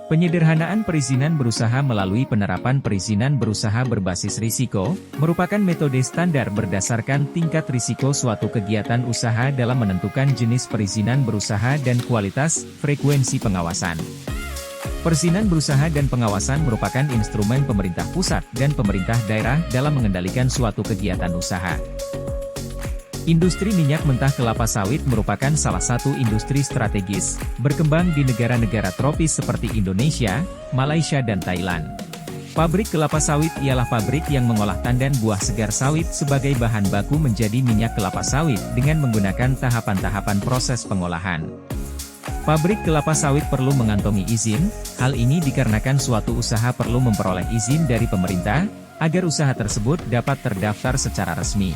Penyederhanaan perizinan berusaha melalui penerapan perizinan berusaha berbasis risiko, merupakan metode standar berdasarkan tingkat risiko suatu kegiatan usaha dalam menentukan jenis perizinan berusaha dan kualitas, frekuensi pengawasan. Perizinan berusaha dan pengawasan merupakan instrumen pemerintah pusat dan pemerintah daerah dalam mengendalikan suatu kegiatan usaha. Industri minyak mentah kelapa sawit merupakan salah satu industri strategis, berkembang di negara-negara tropis seperti Indonesia, Malaysia dan Thailand. Pabrik kelapa sawit ialah pabrik yang mengolah tandan buah segar sawit sebagai bahan baku menjadi minyak kelapa sawit dengan menggunakan tahapan-tahapan proses pengolahan. Pabrik kelapa sawit perlu mengantongi izin, hal ini dikarenakan suatu usaha perlu memperoleh izin dari pemerintah, agar usaha tersebut dapat terdaftar secara resmi.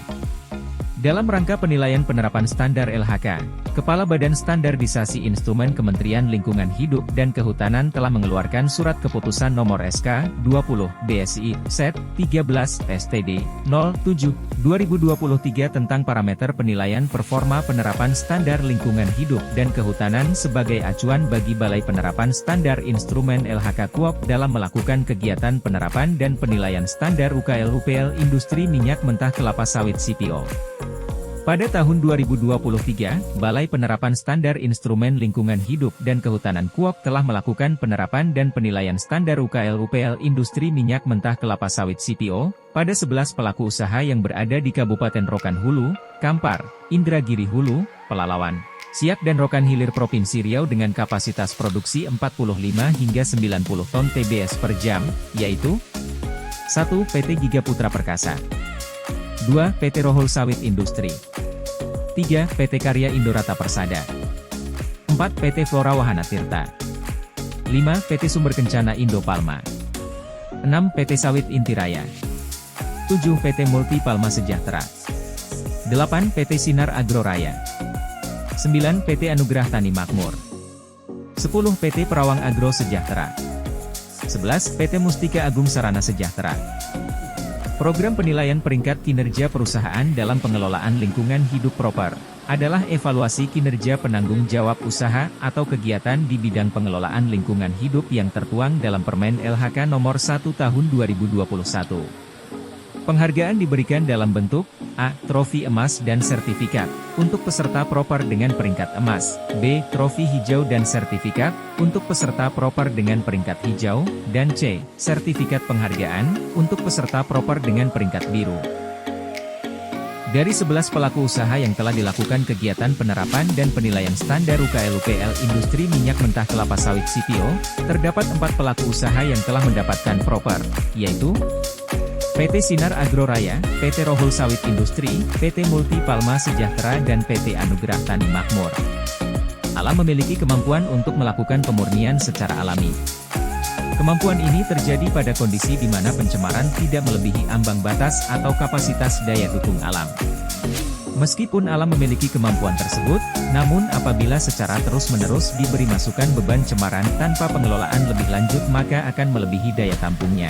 Dalam rangka penilaian penerapan standar LHK, Kepala Badan Standarisasi Instrumen Kementerian Lingkungan Hidup dan Kehutanan telah mengeluarkan Surat Keputusan Nomor SK 20 BSI Set 13 STD 07 2023 tentang parameter penilaian performa penerapan standar lingkungan hidup dan kehutanan sebagai acuan bagi Balai Penerapan Standar Instrumen LHK KUOP dalam melakukan kegiatan penerapan dan penilaian standar UKL-UPL Industri Minyak Mentah Kelapa Sawit CPO. Pada tahun 2023, Balai Penerapan Standar Instrumen Lingkungan Hidup dan Kehutanan KUOP telah melakukan penerapan dan penilaian standar UKL-UPL Industri Minyak Mentah Kelapa Sawit CPO, pada 11 pelaku usaha yang berada di Kabupaten Rokan Hulu, Kampar, Indragiri Hulu, Pelalawan, Siak dan Rokan Hilir Provinsi Riau dengan kapasitas produksi 45 hingga 90 ton TBS per jam, yaitu 1. PT Giga Putra Perkasa, 2. PT Rohol Sawit Industri, 3. PT Karya Indorata Persada, 4. PT Flora Wahana Tirta, 5. PT Sumber Kencana Indo Palma, 6. PT Sawit Intiraya, 7. PT Multi Palma Sejahtera, 8. PT Sinar Agro Raya, 9. PT Anugerah Tani Makmur, 10. PT Perawang Agro Sejahtera, 11. PT Mustika Agung Sarana Sejahtera. Program penilaian peringkat kinerja perusahaan dalam pengelolaan lingkungan hidup proper adalah evaluasi kinerja penanggung jawab usaha atau kegiatan di bidang pengelolaan lingkungan hidup yang tertuang dalam Permen LHK Nomor 1 Tahun 2021. Penghargaan diberikan dalam bentuk A. Trofi emas dan sertifikat untuk peserta proper dengan peringkat emas, B. Trofi hijau dan sertifikat untuk peserta proper dengan peringkat hijau, dan C. Sertifikat penghargaan untuk peserta proper dengan peringkat biru. Dari 11 pelaku usaha yang telah dilakukan kegiatan penerapan dan penilaian standar UKL-UPL Industri Minyak Mentah Kelapa Sawit CPO, terdapat 4 pelaku usaha yang telah mendapatkan proper, yaitu PT Sinar Agro Raya, PT Rohol Sawit Industri, PT Multi Palma Sejahtera dan PT Anugerah Tani Makmur. Alam memiliki kemampuan untuk melakukan pemurnian secara alami. Kemampuan ini terjadi pada kondisi di mana pencemaran tidak melebihi ambang batas atau kapasitas daya dukung alam. Meskipun alam memiliki kemampuan tersebut, namun apabila secara terus-menerus diberi masukan beban cemaran tanpa pengelolaan lebih lanjut maka akan melebihi daya tampungnya.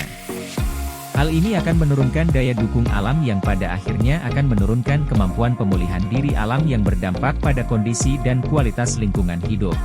Hal ini akan menurunkan daya dukung alam yang pada akhirnya akan menurunkan kemampuan pemulihan diri alam yang berdampak pada kondisi dan kualitas lingkungan hidup.